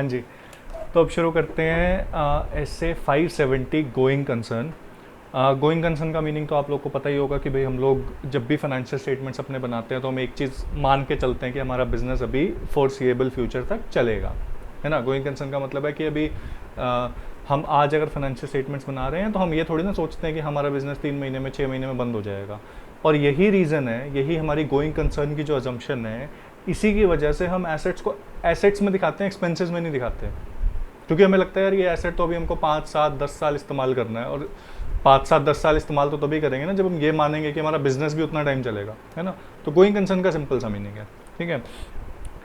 हाँ जी, तो अब शुरू करते हैं ऐसे 570 गोइंग कंसर्न। गोइंग कंसर्न का मीनिंग तो आप लोग को पता ही होगा कि भाई हम लोग जब भी फाइनेंशियल स्टेटमेंट्स अपने बनाते हैं तो हम एक चीज़ मान के चलते हैं कि हमारा बिजनेस अभी फोर्सिएबल फ्यूचर तक चलेगा, है ना। गोइंग कंसर्न का मतलब है कि अभी हम आज अगर फाइनेंशियल स्टेटमेंट्स बना रहे हैं तो हम ये थोड़ी ना सोचते हैं कि हमारा बिजनेस 3 महीने में 6 महीने में बंद हो जाएगा। और यही रीज़न है, यही हमारी गोइंग कंसर्न की जो अजम्पशन है, इसी की वजह से हम एसेट्स को एसेट्स में दिखाते हैं, एक्सपेंसेस में नहीं दिखाते। क्योंकि हमें लगता है यार ये एसेट तो अभी हमको 5 7 10 साल इस्तेमाल करना है, और 5 7 10 साल इस्तेमाल तो तभी करेंगे ना जब हम ये मानेंगे कि हमारा बिजनेस भी उतना टाइम चलेगा, है ना। तो गोइंग कंसर्न का सिंपल सा मीनिंग है, ठीक है।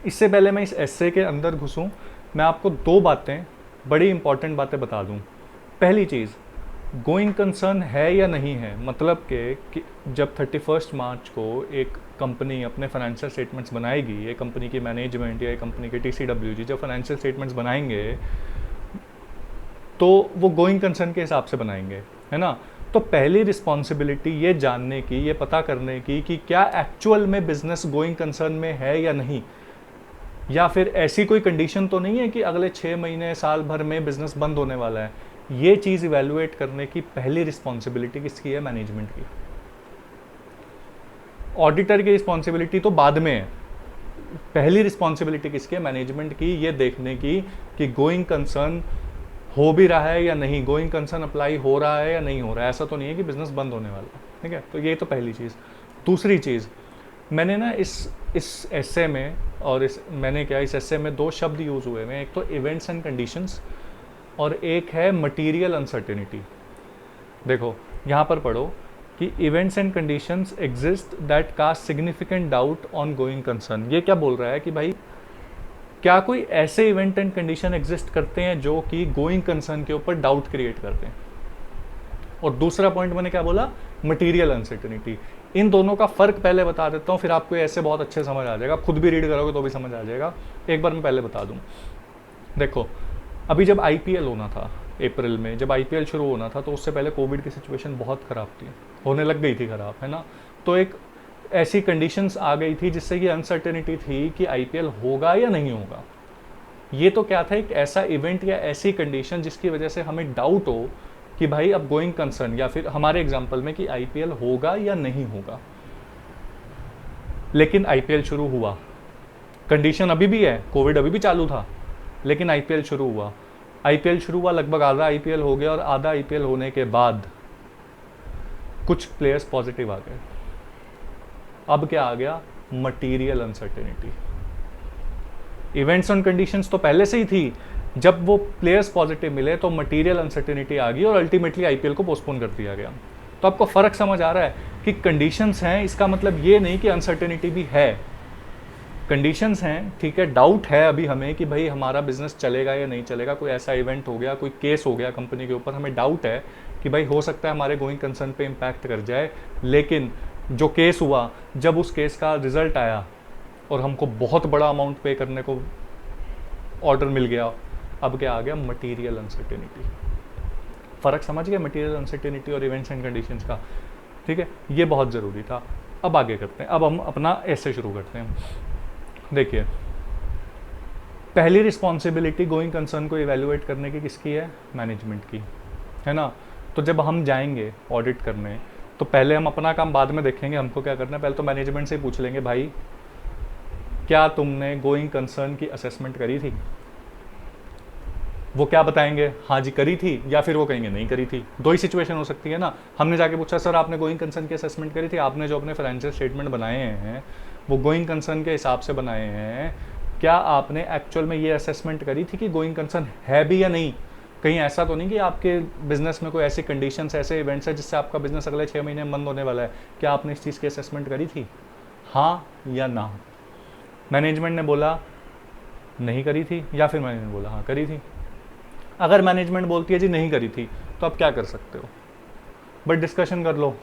इससे पहले मैं इस एस्से के अंदर घुसूँ, मैं आपको 2 बातें, बड़ी इंपॉर्टेंट बातें बता दूँ। पहली चीज़, गोइंग कंसर्न है या नहीं है, मतलब कि जब 31 मार्च को एक कंपनी अपने फाइनेंशियल स्टेटमेंट्स बनाएगी, ये कंपनी की मैनेजमेंट या कंपनी के TCWG जब फाइनेंशियल स्टेटमेंट्स बनाएंगे तो वो गोइंग कंसर्न के हिसाब से बनाएंगे, है ना। तो पहली रिस्पॉन्सिबिलिटी ये जानने की, ये पता करने की कि क्या एक्चुअल में बिजनेस गोइंग कंसर्न में है या नहीं, या फिर ऐसी कोई कंडीशन तो नहीं है कि अगले 6 महीने साल भर में बिजनेस बंद होने वाला है। ये चीज़ इवेलुएट करने की पहली रिस्पॉन्सिबिलिटी किसकी है? मैनेजमेंट की। ऑडिटर की रिस्पॉन्सिबिलिटी तो बाद में है, पहली रिस्पॉन्सिबिलिटी किसकी है? मैनेजमेंट की, ये देखने की कि गोइंग कंसर्न हो भी रहा है या नहीं, गोइंग कंसर्न अप्लाई हो रहा है या नहीं हो रहा है। ऐसा तो नहीं है कि बिजनेस बंद होने वाला है, ठीक है। तो ये तो पहली चीज़। दूसरी चीज़, मैंने ना इस एस्से में और इस एस्से में 2 शब्द यूज़ हुए हैं। एक तो इवेंट्स एंड कंडीशंस और एक है मटीरियल अनसर्टेनिटी। देखो यहाँ पर पढ़ो कि events and conditions exist that caste significant doubt on going concern. ये क्या बोल रहा है कि भाई क्या कोई ऐसे इवेंट एंड कंडीशन एग्जिस्ट करते हैं जो कि गोइंग कंसर्न के ऊपर डाउट क्रिएट करते हैं। और दूसरा पॉइंट मैंने क्या बोला? Material uncertainty. इन दोनों का फर्क पहले बता देता हूँ, फिर आपको ऐसे बहुत अच्छे समझ आ जाएगा, खुद भी रीड करोगे तो भी समझ आ जाएगा। एक बार मैं पहले बता दूँ। देखो अभी जब IPL होना था अप्रैल में, जब IPL शुरू होना था तो उससे पहले कोविड की सिचुएशन बहुत ख़राब थी, होने लग गई थी ख़राब, है ना। तो एक ऐसी कंडीशंस आ गई थी जिससे ये अनसर्टेनिटी थी कि IPL होगा या नहीं होगा। ये तो क्या था? एक ऐसा इवेंट या ऐसी कंडीशन जिसकी वजह से हमें डाउट हो कि भाई अब गोइंग कंसर्न, या फिर हमारे एग्जांपल में कि IPL होगा या नहीं होगा। लेकिन IPL शुरू हुआ, कंडीशन अभी भी है, कोविड अभी भी चालू था, लेकिन IPL शुरू हुआ। IPL शुरू हुआ, लगभग आधा IPL हो गया, और आधा IPL होने के बाद कुछ प्लेयर्स पॉजिटिव आ गए। अब क्या आ गया? Material uncertainty. Events and conditions तो पहले से ही थी, जब वो प्लेयर्स पॉजिटिव मिले तो मटीरियल अनसर्टेनिटी आ गई और अल्टीमेटली IPL को पोस्टपोन कर दिया गया। तो आपको फर्क समझ आ रहा है कि कंडीशंस हैं, इसका मतलब ये नहीं कि अनसर्टेनिटी भी है। कंडीशंस हैं, ठीक है, डाउट है अभी हमें कि भाई हमारा बिजनेस चलेगा या नहीं चलेगा, कोई ऐसा इवेंट हो गया, कोई केस हो गया कंपनी के ऊपर, हमें डाउट है कि भाई हो सकता है हमारे गोइंग कंसर्न पे इम्पैक्ट कर जाए। लेकिन जो केस हुआ, जब उस केस का रिजल्ट आया और हमको बहुत बड़ा अमाउंट पे करने को ऑर्डर मिल गया, अब क्या आ गया? Material uncertainty. फ़र्क समझ गया मटीरियल अनसर्टेनिटी और इवेंट्स एंड कंडीशंस का, ठीक है। ये बहुत ज़रूरी था। अब आगे करते हैं, अब हम अपना ऐसे शुरू करते हैं। देखिए, पहली रिस्पॉन्सिबिलिटी गोइंग कंसर्न को इवेल्युएट करने की किसकी है? मैनेजमेंट की, है ना। तो जब हम जाएंगे ऑडिट करने तो पहले हम अपना काम बाद में देखेंगे, हमको क्या करना है, पहले तो मैनेजमेंट से ही पूछ लेंगे, भाई क्या तुमने गोइंग कंसर्न की असेसमेंट करी थी? वो क्या बताएंगे? हाँ जी करी थी, या फिर वो कहेंगे नहीं करी थी। दो ही सिचुएशन हो सकती है ना। हमने जाके पूछा, सर आपने गोइंग कंसर्न की असेसमेंट करी थी? आपने जो अपने फाइनेंशियल स्टेटमेंट बनाए हैं वो गोइंग कंसर्न के हिसाब से बनाए हैं, क्या आपने एक्चुअल में ये असेसमेंट करी थी कि गोइंग कंसर्न है भी या नहीं? कहीं ऐसा तो नहीं कि आपके बिजनेस में कोई ऐसी कंडीशंस, ऐसे इवेंट्स है जिससे आपका बिजनेस अगले 6 महीने में बंद होने वाला है। क्या आपने इस चीज़ की असेसमेंट करी थी? हाँ या ना? मैनेजमेंट ने बोला नहीं करी थी, या फिर मैनेजमेंट बोला हाँ करी थी। अगर मैनेजमेंट बोलती है जी नहीं करी थी, तो आप क्या कर सकते हो? बट डिस्कशन कर लो,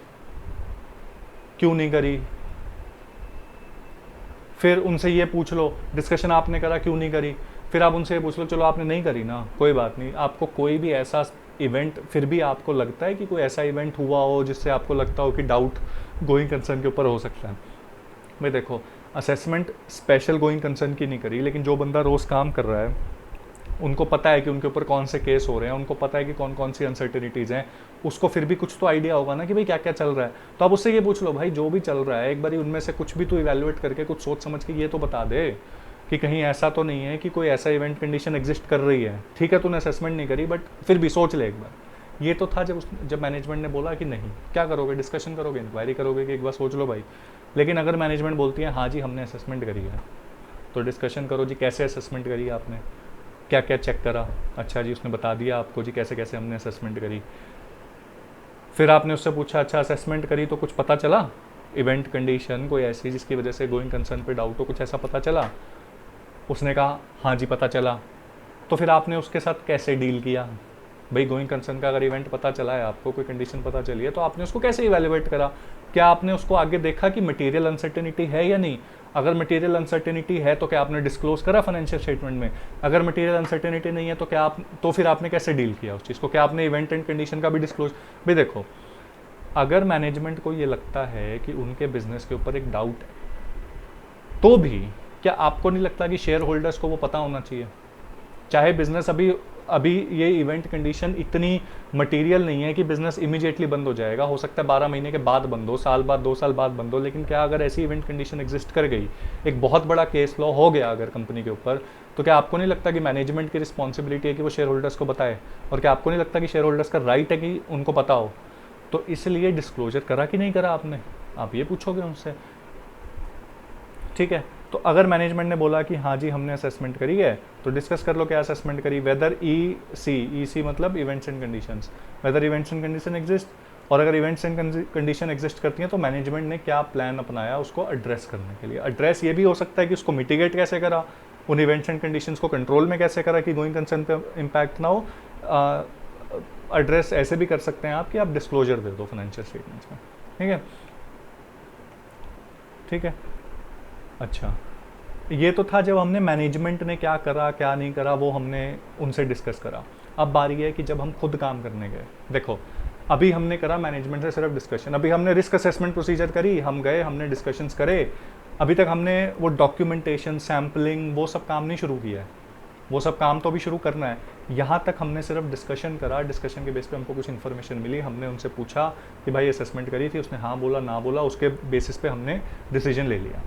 क्यों नहीं करी। फिर उनसे ये पूछ लो, डिस्कशन आपने करा क्यों नहीं करी, फिर आप उनसे ये पूछ लो चलो आपने नहीं करी ना, कोई बात नहीं। आपको कोई भी ऐसा इवेंट, फिर भी आपको लगता है कि कोई ऐसा इवेंट हुआ हो जिससे आपको लगता हो कि डाउट गोइंग कंसर्न के ऊपर हो सकता है। भाई देखो, असेसमेंट स्पेशल गोइंग कंसर्न की नहीं करी, लेकिन जो बंदा रोज़ काम कर रहा है उनको पता है कि उनके ऊपर कौन से केस हो रहे हैं, उनको पता है कि कौन कौन सी अनसर्टेनिटीज़ हैं, उसको फिर भी कुछ तो आइडिया होगा ना कि भाई क्या क्या चल रहा है। तो आप उससे ये पूछ लो, भाई जो भी चल रहा है एक बार उनमें से कुछ भी तो इवेल्युएट करके कुछ सोच समझ के ये तो बता दे कि कहीं ऐसा तो नहीं है कि कोई ऐसा इवेंट कंडीशन एग्जिस्ट कर रही है। ठीक है तूने असेसमेंट नहीं करी, बट फिर भी सोच ले एक बार। ये तो था जब मैनेजमेंट ने बोला कि नहीं, क्या करोगे, डिस्कशन करोगे, इंक्वायरी करोगे कि एक बार सोच लो भाई। लेकिन अगर मैनेजमेंट बोलती है हाँ जी हमने असेसमेंट करी है, तो डिस्कशन करो जी, कैसे असेसमेंट करी है आपने, क्या क्या चेक करा। अच्छा जी उसने बता दिया आपको जी कैसे कैसे हमने असेसमेंट करी। फिर आपने उससे पूछा अच्छा असेसमेंट करी तो कुछ पता चला, इवेंट कंडीशन कोई ऐसी जिसकी वजह से गोइंग कंसर्न पे डाउट हो, कुछ ऐसा पता चला। उसने कहा हाँ जी पता चला। तो फिर आपने उसके साथ कैसे डील किया। भाई गोइंग कंसर्न का अगर इवेंट पता चला है आपको, कोई कंडीशन पता चली है, तो आपने उसको कैसे इवेल्युएट करा। क्या आपने उसको आगे देखा कि मटेरियल अनसर्टेनिटी है या नहीं। अगर मटेरियल अनसर्टेनिटी है तो क्या आपने डिस्क्लोज करा फाइनेंशियल स्टेटमेंट में। अगर मटेरियल अनसर्टेनिटी नहीं है तो क्या आप, तो फिर आपने कैसे डील किया उस चीज़ को। क्या आपने इवेंट एंड कंडीशन का भी डिस्क्लोज। भाई देखो, अगर मैनेजमेंट को ये लगता है कि उनके बिजनेस के ऊपर एक डाउट है, तो भी क्या आपको नहीं लगता कि शेयर होल्डर्स को वो पता होना चाहिए। चाहे बिजनेस अभी अभी ये इवेंट कंडीशन इतनी मटेरियल नहीं है कि बिजनेस इमीडिएटली बंद हो जाएगा, हो सकता है 12 महीने के बाद बंद हो, साल बाद, 2 साल बाद बंद हो। लेकिन क्या अगर ऐसी इवेंट कंडीशन एग्जिस्ट कर गई, एक बहुत बड़ा केस लॉ हो गया अगर कंपनी के ऊपर, तो क्या आपको नहीं लगता कि मैनेजमेंट की रिस्पॉन्सिबिलिटी है कि वो शेयर होल्डर्स को बताए। और क्या आपको नहीं लगता कि शेयर होल्डर्स का राइट है कि उनको पता हो। तो इसलिए डिस्क्लोजर करा कि नहीं करा आपने, आप ये पूछोगे उनसे। ठीक है, तो अगर मैनेजमेंट ने बोला कि हाँ जी हमने असेसमेंट करी है, तो डिस्कस कर लो क्या असेसमेंट करी। वेदर ई मतलब events and conditions, weather events and condition exist. और अगर इवेंट्स एंड कंडीशन एग्जिस्ट करती हैं तो मैनेजमेंट ने क्या प्लान अपनाया उसको एड्रेस करने के लिए। एड्रेस ये भी हो सकता है कि उसको मिटिगेट कैसे करा, उन इवेंट्स एंड कंडीशंस को कंट्रोल में कैसे करा कि गोइंग कंसर्न पे इम्पैक्ट ना हो। एड्रेस ऐसे भी कर सकते हैं आप कि आप डिस्क्लोजर दे दो फाइनेंशियल स्टेटमेंट्स में। ठीक है, ठीक है। अच्छा, ये तो था जब हमने मैनेजमेंट ने क्या करा क्या नहीं करा वो हमने उनसे डिस्कस करा। अब बारी है कि जब हम खुद काम करने गए। देखो, अभी हमने करा मैनेजमेंट से सिर्फ डिस्कशन, अभी हमने रिस्क असेसमेंट प्रोसीजर करी, हम गए हमने डिस्कशंस करे। अभी तक हमने वो डॉक्यूमेंटेशन, सैम्पलिंग, वो सब काम नहीं शुरू किया है। वो सब काम तो अभी शुरू करना है। यहाँ तक हमने सिर्फ डिस्कशन करा, डिस्कशन के बेस पे हमको कुछ इन्फॉर्मेशन मिली, हमने उनसे पूछा कि भाई असेसमेंट करी थी, उसने हाँ बोला ना बोला, उसके बेसिस पे हमने डिसीजन ले लिया,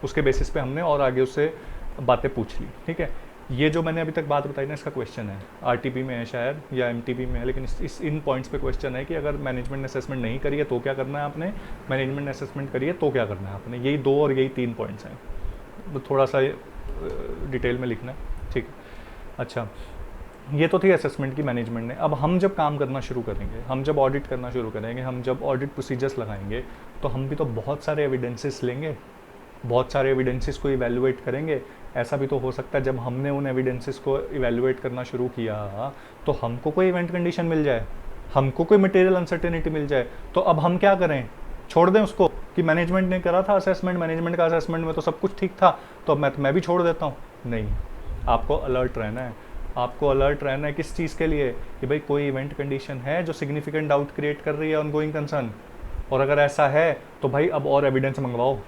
उसके बेसिस पे हमने और आगे उससे बातें पूछ ली। ठीक है, ये जो मैंने अभी तक बात बताई ना, इसका क्वेश्चन है आरटीपी में है शायद या एमटीपी में है, लेकिन इन पॉइंट्स पे क्वेश्चन है कि अगर मैनेजमेंट ने असेसमेंट नहीं करी है तो क्या करना है आपने, मैनेजमेंट ने असेसमेंट करी है तो क्या करना है आपने। यही 2 और यही 3 पॉइंट्स हैं, तो थोड़ा सा डिटेल में लिखना है। ठीक है, अच्छा, ये तो थी असेसमेंट की मैनेजमेंट ने। अब हम जब काम करना शुरू करेंगे, हम जब ऑडिट करना शुरू करेंगे, हम जब ऑडिट प्रोसीजर्स लगाएंगे, तो हम भी तो बहुत सारे एविडेंसेस लेंगे, बहुत सारे एविडेंसेस को इवैल्यूएट करेंगे। ऐसा भी तो हो सकता है जब हमने उन एविडेंसेस को इवैल्यूएट करना शुरू किया तो हमको कोई इवेंट कंडीशन मिल जाए, हमको कोई मटेरियल अनसर्टेनिटी मिल जाए, तो अब हम क्या करें, छोड़ दें उसको कि मैनेजमेंट ने करा था असेसमेंट, मैनेजमेंट का असेसमेंट में तो सब कुछ ठीक था तो अब मैं भी छोड़ देता हूँ। नहीं, आपको अलर्ट रहना है। आपको अलर्ट रहना है किस चीज़ के लिए, कि भाई कोई इवेंट कंडीशन है जो सिग्निफिकेंट डाउट क्रिएट कर रही है ऑन गोइंग कंसर्न, और अगर ऐसा है तो भाई अब और एविडेंस मंगवाओ।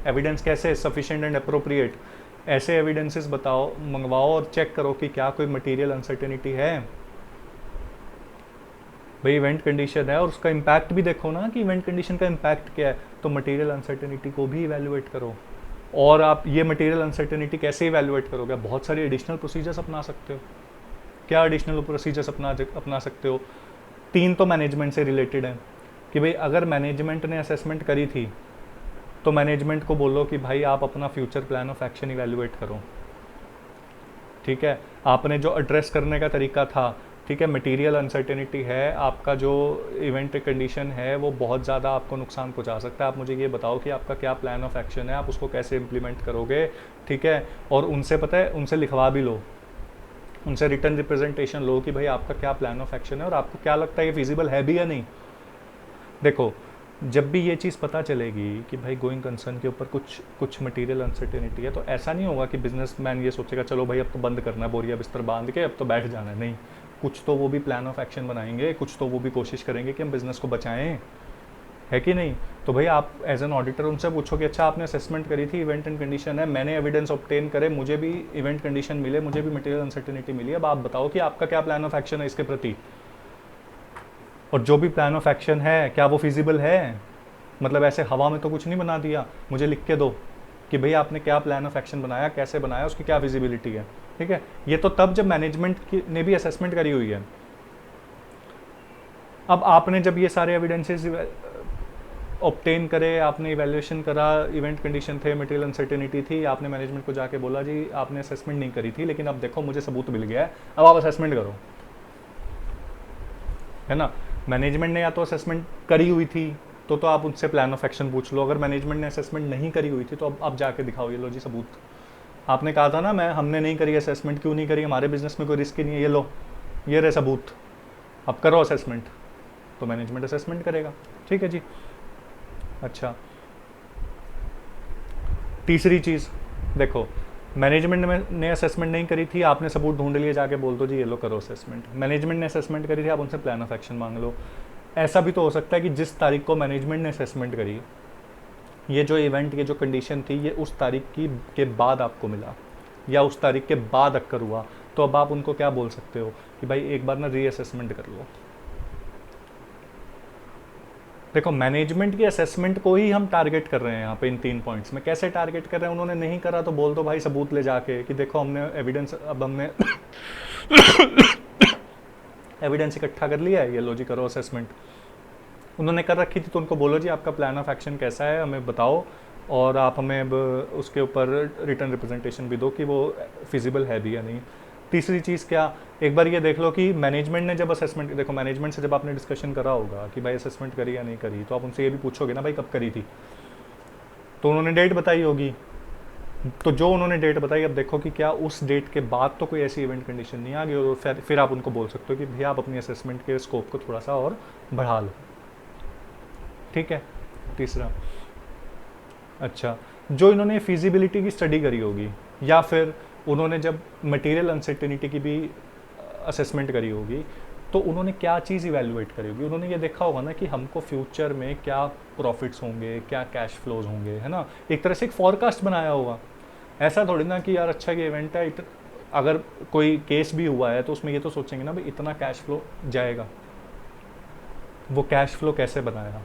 एविडेंस कैसे, सफिशिएंट एंड अप्रोप्रिएट, ऐसे एविडेंसेस बताओ, मंगवाओ और चेक करो कि क्या कोई मटेरियल अनसर्टेनिटी है। भाई इवेंट कंडीशन है और उसका इम्पैक्ट भी देखो ना कि इवेंट कंडीशन का इम्पैक्ट क्या है, तो मटेरियल अनसर्टेनिटी को भी इवैल्यूएट करो। और आप ये मटेरियल अनसर्टेनिटी कैसे इवैल्यूएट करोगे, बहुत सारी एडिशनल प्रोसीजर्स अपना सकते हो। क्या एडिशनल प्रोसीजर्स अपना सकते हो, 3 तो मैनेजमेंट से रिलेटेड हैं कि भाई अगर मैनेजमेंट ने असेसमेंट करी थी तो मैनेजमेंट को बोलो कि भाई आप अपना future plan of action evaluate करो। ठीक है, आपने जो एड्रेस करने का तरीका था, ठीक है, मटेरियल अनसर्टेनिटी है, आपका जो इवेंट कंडीशन है वो बहुत ज़्यादा आपको नुकसान पहुंचा सकता है, आप मुझे ये बताओ कि आपका क्या प्लान ऑफ एक्शन है, आप उसको कैसे इम्प्लीमेंट करोगे। ठीक है, और उनसे पता है, उनसे लिखवा भी लो, उनसे रिटर्न रिप्रेजेंटेशन लो कि भाई आपका क्या प्लान ऑफ एक्शन है और आपको क्या लगता है ये फिजिबल है भी या नहीं। देखो, जब भी ये चीज़ पता चलेगी कि भाई गोइंग कंसर्न के ऊपर कुछ मटेरियल अनसर्टेनिटी है, तो ऐसा नहीं होगा कि बिजनेसमैन ये सोचेगा चलो भाई अब तो बंद करना है, बोरिया बिस्तर बांध के अब तो बैठ जाना है। नहीं, कुछ तो वो भी प्लान ऑफ एक्शन बनाएंगे, कुछ तो वो भी कोशिश करेंगे कि हम बिज़नेस को बचाएं। है कि नहीं? तो भाई आप एज एन ऑडिटर उनसे पूछो कि अच्छा आपने असेसमेंट करी थी, इवेंट एंड कंडीशन है, मैंने एविडेंस ऑब्टेन करे, मुझे भी इवेंट कंडीशन मिले, मुझे भी मटेरियल अनसर्टेनिटी मिली, अब आप बताओ कि आपका क्या प्लान ऑफ एक्शन है इसके प्रति, और जो भी प्लान ऑफ एक्शन है क्या वो फिजिबल है? मतलब ऐसे हवा में तो कुछ नहीं बना दिया, मुझे लिख के दो कि भाई आपने क्या प्लान ऑफ एक्शन बनाया, कैसे बनाया, उसकी क्या फिजिबिलिटी है। ठीक है, ये तो तब जब मैनेजमेंट ने भी असेसमेंट करी हुई है। अब आपने जब ये सारे एविडेंसेस ऑब्टेन करे, आपने इवैल्यूएशन करा, इवेंट कंडीशन थे, मटेरियल अनसर्टेनिटी थी, आपने मैनेजमेंट को जाके बोला जी आपने असेसमेंट नहीं करी थी, लेकिन अब देखो मुझे सबूत मिल गया है, अब आप असेसमेंट करो, है ना? मैनेजमेंट ने या तो असेसमेंट करी हुई थी तो आप उनसे प्लान ऑफ एक्शन पूछ लो, अगर मैनेजमेंट ने असेसमेंट नहीं करी हुई थी तो अब जाके दिखाओ, ये लो जी सबूत, आपने कहा था ना हमने नहीं करी असेसमेंट, क्यों नहीं करी, हमारे बिजनेस में कोई रिस्क ही नहीं है, ये लो, ये रहे सबूत, अब करो असेसमेंट, तो मैनेजमेंट असेसमेंट करेगा। ठीक है जी। अच्छा, तीसरी चीज़ देखो, मैनेजमेंट ने असेसमेंट नहीं करी थी, आपने सबूत ढूंढ लिए, जाके बोल दो जी ये लो करो असेसमेंट। मैनेजमेंट ने असेसमेंट करी थी, आप उनसे प्लान ऑफ एक्शन मांग लो। ऐसा भी तो हो सकता है कि जिस तारीख को मैनेजमेंट ने असेसमेंट करी, ये जो इवेंट, ये जो कंडीशन थी, ये उस तारीख के बाद आपको मिला, या उस तारीख के बाद अक्कर हुआ, तो अब आप उनको क्या बोल सकते हो कि भाई एक बार ना रीअसेसमेंट कर लो। देखो, मैनेजमेंट की असेसमेंट को ही हम टारगेट कर रहे हैं यहाँ पे इन 3 पॉइंट्स में। कैसे टारगेट कर रहे हैं? उन्होंने नहीं करा तो बोल दो भाई सबूत ले जाके कि देखो हमने एविडेंस, अब हमने एविडेंस इकट्ठा कर लिया है, ये लो जी करो असेसमेंट। उन्होंने कर रखी थी तो उनको बोलो जी आपका प्लान ऑफ एक्शन कैसा है, हमें बताओ, और आप हमें अब उसके ऊपर रिटर्न रिप्रेजेंटेशन भी दो कि वो फिजिबल है भी या नहीं। तीसरी चीज़ क्या, एक बार ये देख लो कि मैनेजमेंट ने जब असेसमेंट, देखो मैनेजमेंट से जब आपने डिस्कशन करा होगा कि भाई असेसमेंट करी या नहीं करी, तो आप उनसे ये भी पूछोगे ना भाई कब करी थी, तो उन्होंने डेट बताई होगी, तो जो उन्होंने डेट बताई, अब देखो कि क्या उस डेट के बाद तो कोई ऐसी इवेंट कंडीशन नहीं आ गई, और फिर आप उनको बोल सकते हो कि भैया आप अपनी असेसमेंट के स्कोप को थोड़ा सा और बढ़ा लो। ठीक है, तीसरा। अच्छा, जो इन्होंने फिजिबिलिटी की स्टडी करी होगी, या फिर उन्होंने जब मटेरियल अनसर्टेनिटी की भी असेसमेंट करी होगी, तो उन्होंने क्या चीज़ इवेल्युएट करी होगी? उन्होंने ये देखा होगा ना कि हमको फ्यूचर में क्या प्रॉफिट्स होंगे, क्या कैश फ्लोज होंगे, है ना? एक तरह से एक फॉरकास्ट बनाया होगा। ऐसा थोड़ी ना कि यार अच्छा ये इवेंट है, अगर कोई केस भी हुआ है तो उसमें ये तो सोचेंगे ना भाई इतना कैश फ्लो जाएगा, वो कैश फ्लो कैसे बनाया,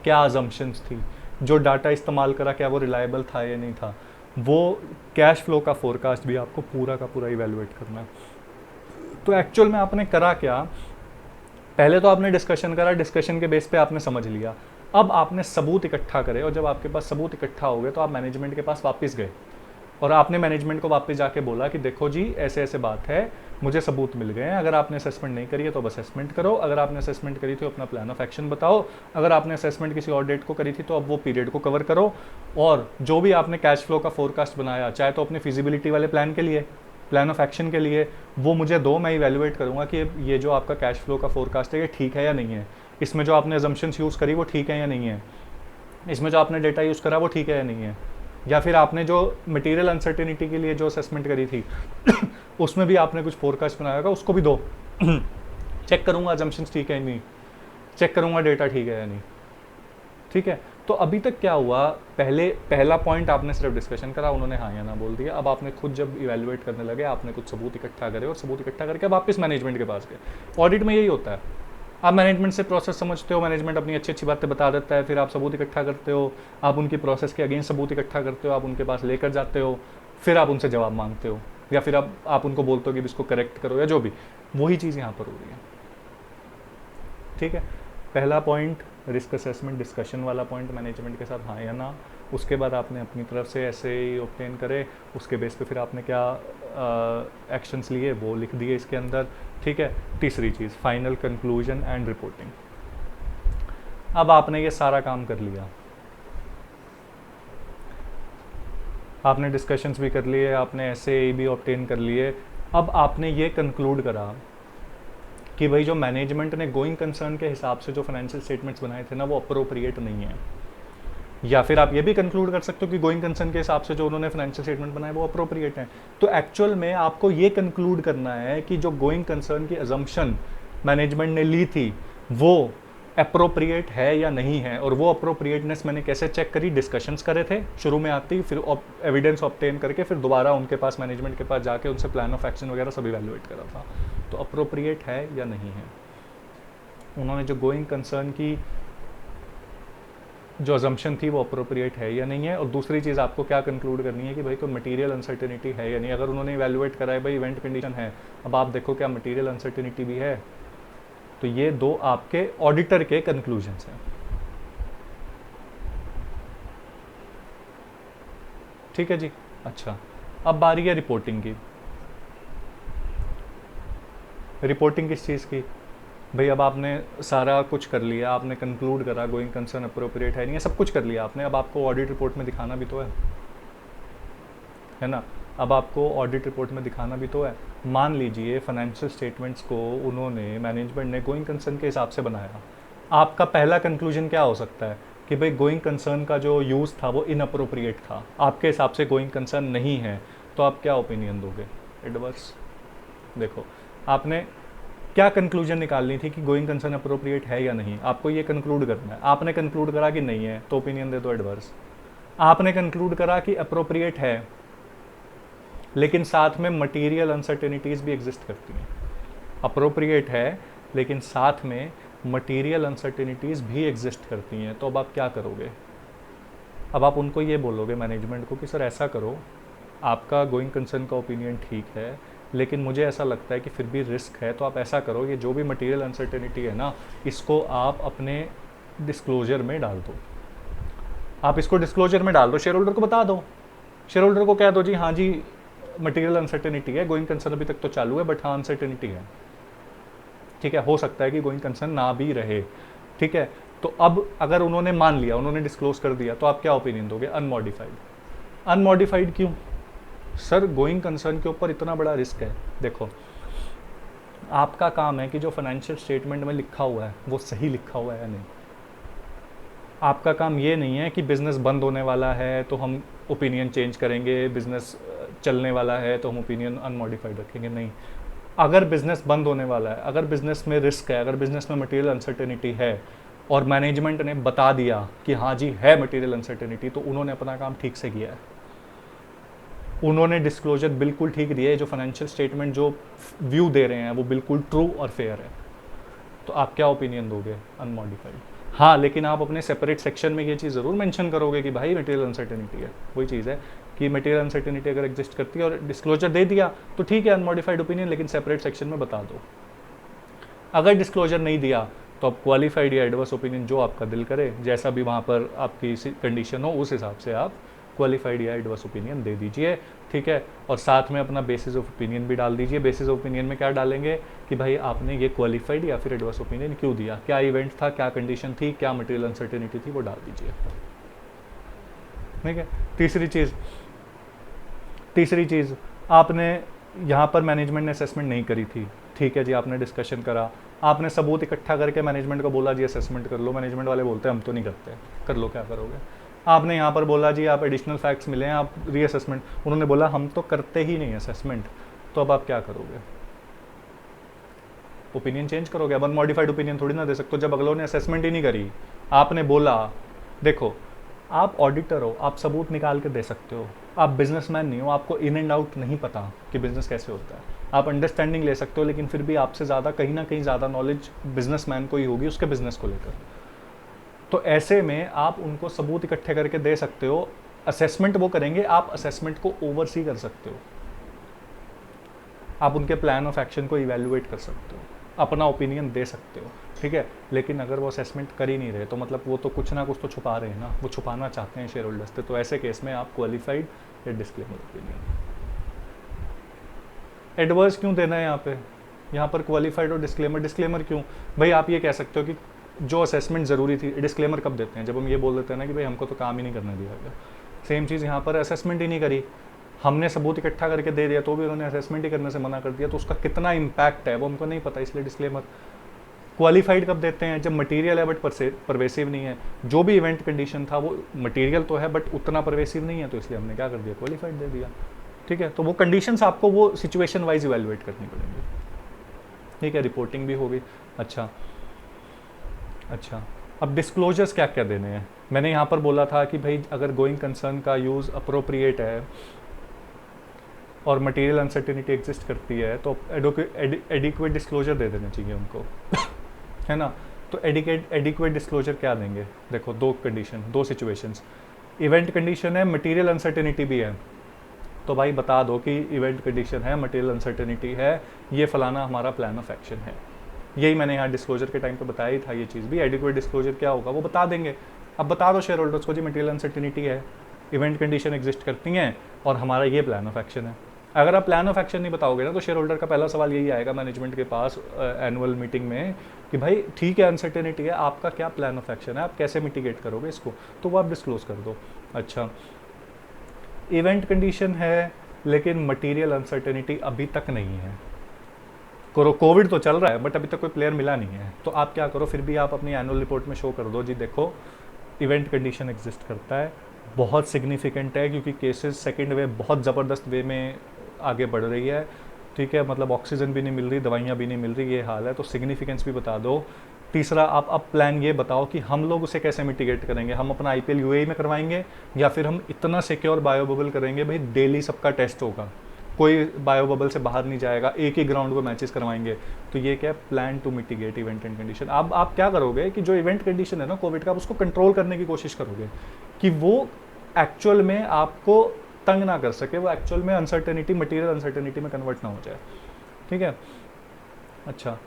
क्या अजम्पशंस थी, जो डाटा इस्तेमाल करा क्या वो रिलायबल था या नहीं था, वो कैश फ्लो का फोरकास्ट भी आपको पूरा का पूरा इवेलुएट करना है। तो एक्चुअल में आपने करा क्या, पहले तो आपने डिस्कशन करा, डिस्कशन के बेस पे आपने समझ लिया, अब आपने सबूत इकट्ठा करे, और जब आपके पास सबूत इकट्ठा हो गए तो आप मैनेजमेंट के पास वापस गए और आपने मैनेजमेंट को वापस जाके बोला कि देखो जी ऐसे ऐसे बात है, मुझे सबूत मिल गए हैं, अगर आपने असेसमेंट नहीं करी है तो अब असेसमेंट करो, अगर आपने असेसमेंट करी थी तो अपना प्लान ऑफ एक्शन बताओ, अगर आपने असेसमेंट किसी और डेट को करी थी तो अब वो पीरियड को कवर करो, और जो भी आपने कैश फ्लो का फोरकास्ट बनाया, चाहे तो अपनी फिजिबिलिटी वाले प्लान के लिए, प्लान ऑफ एक्शन के लिए, वो मुझे दो, मैं इवेलुएट करूँगा कि ये जो आपका कैश फ्लो का फोरकास्ट है ये ठीक है या नहीं है, इसमें जो आपने अजम्पशंस यूज़ करी वो ठीक है या नहीं है, इसमें जो आपने डेटा यूज़ करा वो ठीक है या नहीं है, या फिर आपने जो मटेरियल अनसर्टेनिटी के लिए जो असेसमेंट करी थी उसमें भी आपने कुछ फोरकास्ट बनाया होगा, उसको भी दो चेक करूँगा अजम्पशंस ठीक है या नहीं, चेक करूँगा डेटा ठीक है या नहीं। ठीक है, तो अभी तक क्या हुआ, पहला पॉइंट आपने सिर्फ डिस्कशन करा, उन्होंने हाँ या ना बोल दिया, अब आपने खुद जब इवेलुएट करने लगे आपने कुछ सबूत इकट्ठा करे, और सबूत इकट्ठा करके वापस मैनेजमेंट के पास गए। ऑडिट में यही होता है, आप मैनेजमेंट से प्रोसेस समझते हो, मैनेजमेंट अपनी अच्छी अच्छी बातें बता देता है, फिर आप सबूत इकट्ठा करते हो, आप उनकी प्रोसेस के अगेंस्ट सबूत इकट्ठा करते हो, आप उनके पास लेकर जाते हो, फिर आप उनसे जवाब मांगते हो, या फिर आप उनको बोलते हो कि इसको करेक्ट करो, या जो भी, वही चीज़ यहाँ पर हो रही है। ठीक है, पहला पॉइंट रिस्क असेसमेंट डिस्कशन वाला पॉइंट मैनेजमेंट के साथ हाँ या ना, उसके बाद आपने अपनी तरफ से ऐसे ही ऑब्टेन करे, उसके बेस पे फिर आपने क्या एक्शंस लिए वो लिख दिए इसके अंदर। ठीक है, तीसरी चीज़ फाइनल कंक्लूजन एंड रिपोर्टिंग। अब आपने ये सारा काम कर लिया, आपने डिस्कशंस भी कर लिए, आपने ऐसे भी ऑब्टेन कर लिए, अब आपने ये कंक्लूड करा कि भाई जो मैनेजमेंट ने गोइंग कंसर्न के हिसाब से जो फाइनेंशियल स्टेटमेंट्स बनाए थे ना वो अप्रोप्रिएट नहीं है, या फिर आप ये भी कंक्लूड कर सकते हो कि गोइंग कंसर्न के हिसाब से जो उन्होंने फाइनेंशियल स्टेटमेंट बनाए वो अप्रोप्रिएट है। तो एक्चुअल में आपको ये कंक्लूड करना है कि जो गोइंग कंसर्न की अजम्पशन मैनेजमेंट ने ली थी वो अप्रोप्रिएट है या नहीं है। और वो अप्रोप्रिएटनेस मैंने कैसे चेक करी, डिस्कशंस करे थे शुरू में आती, फिर एविडेंस ऑब्टेन करके फिर दोबारा उनके पास, मैनेजमेंट के पास जाके उनसे प्लान ऑफ एक्शन वगैरह सब इवैल्यूएट करा था। तो अप्रोप्रिएट है या नहीं है। उन्होंने जो गोइंग कंसर्न की जो अजम्पशन थी वो अप्रोप्रिएट है या नहीं है। और दूसरी चीज़ आपको क्या कंक्लूड करनी है कि भाई कोई मटेरियल अनसर्टेनिटी है या नहीं। अगर उन्होंने इवैल्यूएट करा है भाई इवेंट कंडीशन है, अब आप देखो क्या मटेरियल अनसर्टेनिटी भी है। तो ये दो आपके ऑडिटर के कंक्लूजन्स हैं। ठीक है जी। अच्छा, अब बारी है रिपोर्टिंग की। रिपोर्टिंग किस चीज़ की भाई, अब आपने सारा कुछ कर लिया, आपने कंक्लूड करा गोइंग कंसर्न अप्रोप्रिएट है नहीं है, सब कुछ कर लिया आपने। अब आपको ऑडिट रिपोर्ट में दिखाना भी तो है ना। अब आपको ऑडिट रिपोर्ट में दिखाना भी तो है। मान लीजिए फाइनेंशियल स्टेटमेंट्स को उन्होंने, मैनेजमेंट ने गोइंग कंसर्न के हिसाब से बनाया। आपका पहला कंक्लूजन क्या हो सकता है कि भाई गोइंग कंसर्न का जो यूज़ था वो इनअप्रोप्रिएट था, आपके हिसाब से गोइंग कंसर्न नहीं है। तो आप क्या ओपिनियन दोगे? एडवर्स। देखो, आपने क्या कंक्लूजन निकालनी थी कि गोइंग कंसर्न अप्रोप्रिएट है या नहीं, आपको ये कंक्लूड करना है। आपने कंक्लूड करा कि नहीं है तो ओपिनियन दे दो एडवर्स। आपने कंक्लूड करा कि अप्रोप्रिएट है लेकिन साथ में मटेरियल अनसर्टेनिटीज़ भी एग्जिस्ट करती हैं। अप्रोप्रिएट है लेकिन साथ में मटेरियल अनसर्टेनिटीज़ भी एग्जिस्ट करती हैं। तो अब आप क्या करोगे? अब आप उनको ये बोलोगे मैनेजमेंट को कि सर ऐसा करो, आपका गोइंग कंसर्न का ओपिनियन ठीक है लेकिन मुझे ऐसा लगता है कि फिर भी रिस्क है। तो आप ऐसा करो, ये जो भी मटेरियल अनसर्टेनिटी है ना, इसको आप अपने डिस्क्लोजर में डाल दो। आप इसको डिस्क्लोजर में डाल दो, शेयर होल्डर को बता दो। शेयर होल्डर को कह दो जी हाँ जी मटेरियल अनसर्टेनिटी है, गोइंग कंसर्न अभी तक तो चालू है बट हाँ अनसर्टेनिटी है। ठीक है, हो सकता है कि गोइंग कंसर्न ना भी रहे। ठीक है, तो अब अगर उन्होंने मान लिया, उन्होंने डिस्क्लोज कर दिया, तो आप क्या ओपिनियन दोगे? अनमॉडिफाइड। अनमॉडिफाइड क्यों? सर गोइंग कंसर्न के ऊपर इतना बड़ा रिस्क है। देखो, आपका काम है कि जो फाइनेंशियल स्टेटमेंट में लिखा हुआ है वो सही लिखा हुआ है या नहीं। आपका काम ये नहीं है कि बिज़नेस बंद होने वाला है तो हम ओपिनियन चेंज करेंगे, बिज़नेस चलने वाला है तो हम ओपिनियन अनमॉडिफाइड रखेंगे। नहीं, अगर बिज़नेस बंद होने वाला है, अगर बिज़नेस में रिस्क है, अगर बिज़नेस में मटेरियल अनसर्टेनिटी है और मैनेजमेंट ने बता दिया कि हाँ जी है मटेरियल अनसर्टेनिटी, तो उन्होंने अपना काम ठीक से किया है। उन्होंने डिस्क्लोजर बिल्कुल ठीक दिया है। जो फाइनेंशियल स्टेटमेंट जो व्यू दे रहे हैं वो बिल्कुल ट्रू और फेयर है। तो आप क्या ओपिनियन दोगे? अनमॉडिफाइड। हाँ, लेकिन आप अपने सेपरेट सेक्शन में ये चीज़ ज़रूर मेंशन करोगे कि भाई मटेरियल अनसर्टेनिटी है। वही चीज़ है कि मटेरियल अनसर्टेनिटी अगर एग्जिस्ट करती है और डिस्क्लोजर दे दिया तो ठीक है अनमॉडिफाइड ओपिनियन, लेकिन सेपरेट सेक्शन में बता दो। अगर डिस्क्लोजर नहीं दिया तो आप क्वालिफाइड या एडवर्स ओपिनियन जो आपका दिल करे, जैसा भी वहाँ पर आपकी कंडीशन हो उस हिसाब से आप क्वालिफाइड या एडवर्स ओपिनियन दे दीजिए। ठीक है, और साथ में अपना बेसिस ऑफ ओपिनियन भी डाल दीजिए। बेसिस ऑफ ओपिनियन में क्या डालेंगे कि भाई आपने ये क्वालिफाइड या फिर एडवर्स ओपिनियन क्यों दिया, क्या इवेंट था, क्या कंडीशन थी, क्या मटेरियल अनसर्टेनिटी थी, वो डाल दीजिए। ठीक है। तीसरी चीज़ आपने यहाँ पर मैनेजमेंट ने असेसमेंट नहीं करी थी। ठीक है जी, आपने डिस्कशन करा, आपने सबूत इकट्ठा करके मैनेजमेंट को बोला जी असेसमेंट कर लो। मैनेजमेंट वाले बोलते हैं हम तो नहीं करते। कर लो, क्या करोगे? आपने यहाँ पर बोला जी आप एडिशनल फैक्ट्स मिले हैं, आप रीअसेसमेंट, उन्होंने बोला हम तो करते ही नहीं असेसमेंट। तो अब आप क्या करोगे? ओपिनियन चेंज करोगे? अब अनमॉडिफाइड ओपिनियन थोड़ी ना दे सकते हो जब अगलों ने असेसमेंट ही नहीं करी। आपने बोला, देखो आप ऑडिटर हो, आप सबूत निकाल के दे सकते हो, आप बिजनेसमैन नहीं हो, आपको इन एंड आउट नहीं पता कि बिजनेस कैसे होता है। आप अंडरस्टैंडिंग ले सकते हो, लेकिन फिर भी आपसे ज़्यादा कहीं ना कहीं ज़्यादा नॉलेज बिजनेसमैन को ही होगी उसके बिजनेस को लेकर। तो ऐसे में आप उनको सबूत इकट्ठे करके दे सकते हो। असेसमेंट वो करेंगे, आप असेसमेंट को ओवरसी कर सकते हो, आप उनके प्लान ऑफ एक्शन को इवेल्युएट कर सकते हो, अपना ओपिनियन दे सकते हो। ठीक है, लेकिन अगर वो असेसमेंट कर ही नहीं रहे तो मतलब वो तो कुछ ना कुछ तो छुपा रहे हैं ना, वो छुपाना चाहते हैं शेयर होल्डर्स से। तो ऐसे केस में आप क्वालिफाइड या डिस्क्लेमर ओपिनियन। एडवर्स क्यों देना है यहाँ पर क्वालिफाइड और डिस्क्लेमर? डिस्क्लेमर क्यों भाई? आप ये कह सकते हो कि जो असेसमेंट ज़रूरी थी। डिस्क्लेमर कब देते हैं? जब हम ये बोल देते हैं ना कि भाई हमको तो काम ही नहीं करने दिया गया। सेम चीज़ यहाँ पर, असेसमेंट ही नहीं करी, हमने सबूत इकट्ठा करके दे दिया तो भी उन्होंने असेसमेंट ही करने से मना कर दिया, तो उसका कितना इम्पैक्ट है वो हमको नहीं पता, इसलिए डिस्क्लेमर। क्वालिफाइड कब देते हैं? जब मटेरियल है बट परवेसिव नहीं है। जो भी इवेंट कंडीशन था वो मटेरियल तो है बट उतना परवेसिव नहीं है, तो इसलिए हमने क्या कर दिया? क्वालिफाइड दे दिया। ठीक है, तो वो कंडीशंस आपको वो सिचुएशन वाइज इवेलुएट करनी पड़ेंगी। ठीक है, रिपोर्टिंग भी होगी। अच्छा, अच्छा, अब डिस्क्लोजर्स क्या क्या देने हैं? मैंने यहाँ पर बोला था कि भाई अगर गोइंग कंसर्न का यूज़ अप्रोप्रिएट है और मटेरियल अनसर्टेनिटी एग्जिस्ट करती है तो एडिक्वेट डिस्क्लोजर दे देने चाहिए उनको है ना। तो एडिक्वेट डिस्क्लोजर क्या देंगे? देखो, दो कंडीशन, दो सिचुएशंस। इवेंट कंडीशन है, मटेरियल अनसर्टेनिटी भी है, तो भाई बता दो कि इवेंट कंडीशन है, मटेरियल अनसर्टेनिटी है, ये फलाना हमारा प्लान ऑफ एक्शन है। यही मैंने यहाँ डिस्क्लोजर के टाइम पे बताया ही था, ये चीज़ भी। एडिक्वेट डिस्क्लोजर क्या होगा वो बता देंगे। अब बता दो शेयर होल्डर्स को जी मटेरियल अनसर्टेनिटी है, इवेंट कंडीशन एग्जिस्ट करती हैं और हमारा ये प्लान ऑफ एक्शन है। अगर आप प्लान ऑफ एक्शन नहीं बताओगे ना तो शेयर होल्डर का पहला सवाल यही आएगा मैनेजमेंट के पास एनुअल मीटिंग में कि भाई ठीक है अनसर्टेनिटी है, आपका क्या प्लान ऑफ एक्शन है, आप कैसे मिटिगेट करोगे इसको, तो वो आप डिस्क्लोज कर दो। अच्छा, इवेंट कंडीशन है लेकिन मटेरियल अनसर्टेनिटी अभी तक नहीं है, कोविड तो चल रहा है बट अभी तक कोई प्लेयर मिला नहीं है, तो आप क्या करो, फिर भी आप अपनी एनुअल रिपोर्ट में शो कर दो जी देखो इवेंट कंडीशन एग्जिस्ट करता है, बहुत सिग्निफिकेंट है क्योंकि केसेस सेकेंड वेव बहुत ज़बरदस्त वे में आगे बढ़ रही है, ठीक है, मतलब ऑक्सीजन भी नहीं मिल रही, दवाइयाँ भी नहीं मिल रही, ये हाल है, तो सिग्निफिकेंस भी बता दो। तीसरा, आप अब प्लान ये बताओ कि हम लोग उसे कैसे मिटिगेट करेंगे, हम अपना आईपीएल यूएई में करवाएंगे या फिर हम इतना सिक्योर बायो बबल करेंगे भाई डेली सबका टेस्ट होगा, कोई बायो बबल से बाहर नहीं जाएगा, एक ही ग्राउंड पर मैचेस करवाएंगे। तो ये क्या है, plan to mitigate event and condition. अब आप क्या करोगे कि जो इवेंट कंडीशन है ना कोविड का, आप उसको कंट्रोल करने की कोशिश करोगे कि वो एक्चुअल में आपको तंग ना कर सके, वो एक्चुअल में अनसर्टेनिटी, मटेरियल अनसर्टेनिटी में कन्वर्ट ना हो जाए, ठीक है। अच्छा,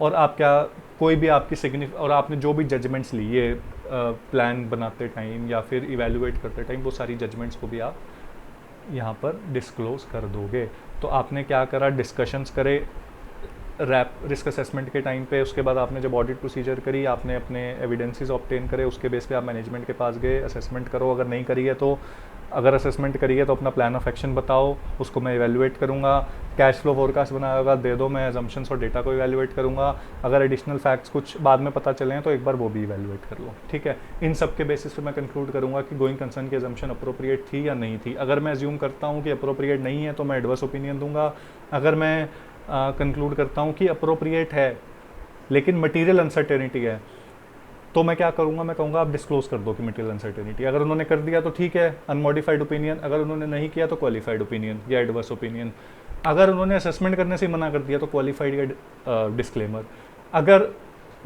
और आप क्या, कोई भी आपकी और आपने जो भी जजमेंट्स ली ये प्लान बनाते टाइम या फिर इवेल्युएट करते टाइम, वो सारी जजमेंट्स को भी आप यहाँ पर डिस्क्लोज कर दोगे। तो आपने क्या करा, डिस्कशंस करे रैप रिस्क असेसमेंट के टाइम पे, उसके बाद आपने जब ऑडिट प्रोसीजर करी, आपने अपने एविडेंसेस ऑब्टेन करे, उसके बेस पे आप मैनेजमेंट के पास गए, असेसमेंट करो, अगर नहीं करी है तो, अगर असेसमेंट करी है तो अपना प्लान ऑफ एक्शन बताओ, उसको मैं इवेल्युएट करूँगा, कैश फ्लो फोरकास्ट बनाया होगा दे दो, मैं एजम्पशंस और डेटा को इवेल्युएट करूँगा, अगर एडिशनल फैक्ट्स कुछ बाद में पता चले हैं तो एक बार वो भी इवेल्युएट कर लो, ठीक है। इन सब के बेसिस पे मैं कंक्लूड करूँगा कि गोइंग कंसर्न की एजम्पशन अप्रोप्रिएट थी या नहीं थी। अगर मैं अज्यूम करता हूँ कि अप्रोप्रिएट नहीं है तो मैं एडवर्स ओपिनियन दूंगा, अगर मैं कंक्लूड करता हूँ कि अप्रोप्रिएट है लेकिन मटेरियल अनसर्टेनिटी है तो मैं क्या करूँगा, मैं कहूँगा आप डिस्क्लोज कर दो कि मटेरियल अनसर्टेनिटी। अगर उन्होंने कर दिया तो ठीक है, अनमॉडिफाइड ओपिनियन, अगर उन्होंने नहीं किया तो क्वालिफाइड ओपिनियन या एडवर्स ओपिनियन, अगर उन्होंने असेसमेंट करने से मना कर दिया तो क्वालिफाइड या डिस्क्लेमर। अगर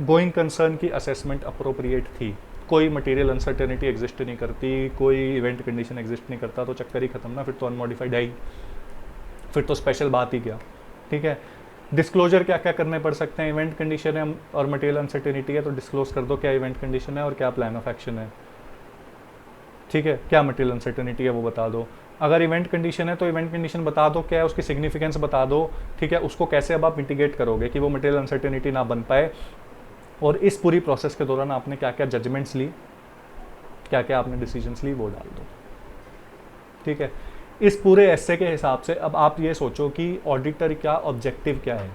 गोइंग कंसर्न की असेसमेंट अप्रोप्रिएट थी, कोई मटेरियल अनसर्टेनिटी एग्जिस्ट नहीं करती, कोई इवेंट कंडीशन एग्जिस्ट नहीं करता, तो चक्कर ही खत्म ना, फिर तो अनमॉडिफाइड है ही, फिर तो स्पेशल बात ही क्या, ठीक है। डिस्क्लोजर क्या क्या करने पड़ सकते हैं, इवेंट कंडीशन है और मटेरियल अनसर्टेनिटी है तो डिस्क्लोज कर दो क्या इवेंट कंडीशन है और क्या प्लान ऑफ एक्शन है, ठीक है, क्या मटेरियल अनसर्टेनिटी है वो बता दो। अगर इवेंट कंडीशन है तो इवेंट कंडीशन बता दो क्या है, उसकी सिग्निफिकेंस बता दो, ठीक है, उसको कैसे अब आप मिटिगेट करोगे कि वो मटेरियल अनसर्टेनिटी ना बन पाए, और इस पूरी प्रोसेस के दौरान आपने क्या क्या जजमेंट्स ली, क्या क्या आपने डिसीजंस ली, वो डाल दो, ठीक है। इस पूरे एस्से के हिसाब से अब आप ये सोचो कि ऑडिटर का ऑब्जेक्टिव क्या है।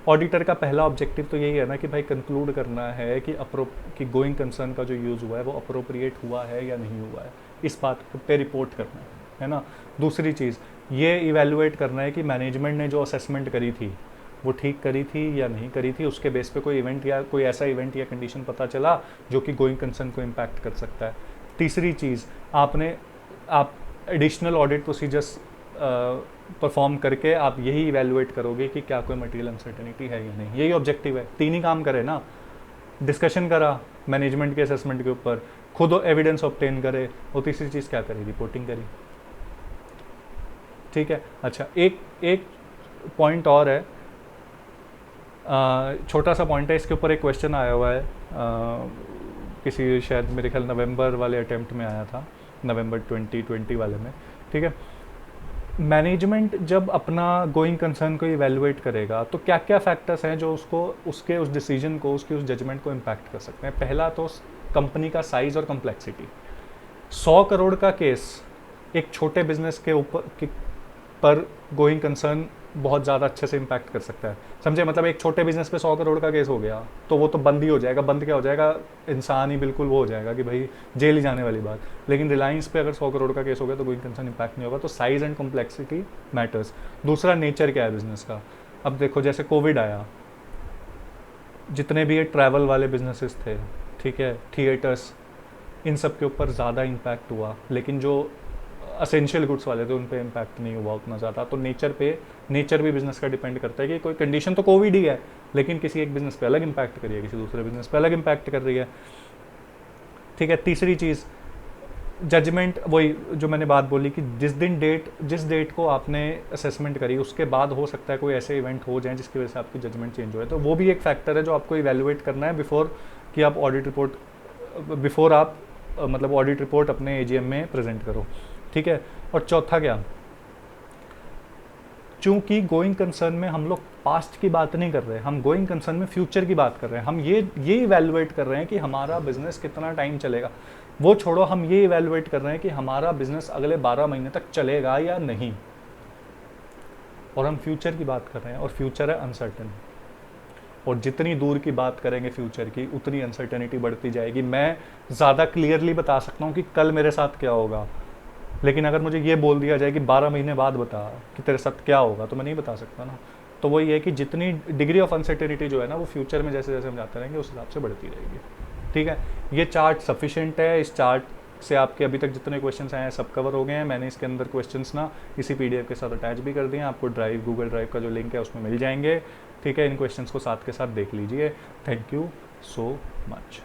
ऑडिटर का पहला ऑब्जेक्टिव तो यही है ना कि भाई कंक्लूड करना है कि गोइंग कंसर्न का जो यूज़ हुआ है वो अप्रोप्रिएट हुआ है या नहीं हुआ है, इस बात पे रिपोर्ट करना है ना। दूसरी चीज़ ये इवेल्युएट करना है कि मैनेजमेंट ने जो असेसमेंट करी थी वो ठीक करी थी या नहीं करी थी, उसके बेस पे कोई इवेंट या कोई ऐसा इवेंट या कंडीशन पता चला जो कि गोइंग कंसर्न को इम्पैक्ट कर सकता है। तीसरी चीज़ आप एडिशनल ऑडिट प्रोसीजर्स परफॉर्म करके आप यही इवेल्युएट करोगे कि क्या कोई मटेरियल अनसर्टेनिटी है या नहीं, यही ऑब्जेक्टिव है। तीन ही काम करे ना, डिस्कशन करा मैनेजमेंट के असेसमेंट के ऊपर, खुद एविडेंस ऑब्टेन करे, और तीसरी चीज़ क्या करी, रिपोर्टिंग करी, ठीक है। अच्छा, एक पॉइंट और है, छोटा सा पॉइंट है, इसके ऊपर एक क्वेश्चन आया हुआ है, किसी शायद मेरे ख्याल नवंबर वाले अटेम्प्ट में आया था, नवंबर 2020 वाले में, ठीक है। मैनेजमेंट जब अपना गोइंग कंसर्न को इवेल्युएट करेगा तो क्या क्या फैक्टर्स हैं जो उस डिसीजन को, उसकी उस जजमेंट को इम्पैक्ट कर सकते हैं। पहला तो कंपनी का साइज़ और कम्प्लेक्सिटी। 100 करोड़ का केस एक छोटे बिजनेस के ऊपर पर गोइंग कंसर्न बहुत ज़्यादा अच्छे से इम्पैक्ट कर सकता है, समझे। मतलब एक छोटे बिजनेस पे 100 करोड़ का केस हो गया तो वो तो बंद ही हो जाएगा, बंद क्या हो जाएगा, इंसान ही बिल्कुल वो हो जाएगा कि भाई जेल ही जाने वाली बात। लेकिन रिलायंस पे अगर 100 करोड़ का केस हो गया तो कोई कंसर्न इम्पैक्ट नहीं होगा। तो साइज़ एंड कॉम्प्लेक्सिटी मैटर्स। दूसरा नेचर क्या है बिजनेस का। अब देखो जैसे कोविड आया, जितने भी ये ट्रैवल वाले बिजनेसेस थे, ठीक है, थिएटर्स, इन सब के ऊपर ज़्यादा इम्पैक्ट हुआ, लेकिन जो असेंशियल गुड्स वाले थे उन पे इम्पैक्ट नहीं हुआ उतना ज़्यादा। तो नेचर भी बिजनेस का डिपेंड करता है कि कोई कंडीशन तो कोविड ही है, लेकिन किसी एक बिजनेस पे अलग इम्पैक्ट कर रही है, किसी दूसरे बिजनेस पे अलग इम्पैक्ट कर रही है, ठीक है। तीसरी चीज़ जजमेंट, वही जो मैंने बात बोली कि जिस डेट को आपने असेसमेंट करी उसके बाद हो सकता है कोई ऐसे इवेंट हो जाए जिसकी वजह से आपकी जजमेंट चेंज हो, तो वो भी एक फैक्टर है जो आपको इवेलुएट करना है बिफोर कि आप ऑडिट रिपोर्ट अपने एजीएम में प्रेजेंट करो, ठीक है। और चौथा क्या, चूंकि गोइंग कंसर्न में हम लोग पास्ट की बात नहीं कर रहे, हम गोइंग कंसर्न में फ्यूचर की बात कर रहे हैं। हम ये इवेलुएट कर रहे हैं कि हमारा बिजनेस कितना टाइम चलेगा, वो छोड़ो, हम ये इवेलुएट कर रहे हैं कि हमारा बिजनेस अगले 12 महीने तक चलेगा या नहीं, और हम फ्यूचर की बात कर रहे हैं, और फ्यूचर है अनसर्टेन। और जितनी दूर की बात करेंगे फ्यूचर की, उतनी अनसर्टेनिटी बढ़ती जाएगी। मैं ज़्यादा क्लियरली बता सकता हूँ कि कल मेरे साथ क्या होगा, लेकिन अगर मुझे ये बोल दिया जाए कि 12 महीने बाद बता कि तेरे साथ क्या होगा, तो मैं नहीं बता सकता ना। तो वही है कि जितनी डिग्री ऑफ अनसर्टेनिटी जो है ना, वो फ्यूचर में जैसे जैसे हम जाते रहेंगे उस हिसाब से बढ़ती रहेगी, ठीक है। ये चार्ट सफिशिएंट है, इस चार्ट से आपके अभी तक जितने क्वेश्चंस आए हैं सब कवर हो गए हैं। मैंने इसके अंदर क्वेश्चंस ना इसी पीडीएफ के साथ अटैच भी कर दिए हैं, आपको गूगल ड्राइव का जो लिंक है उसमें मिल जाएंगे, ठीक है। इन क्वेश्चंस को साथ के साथ देख लीजिए। Thank you so much.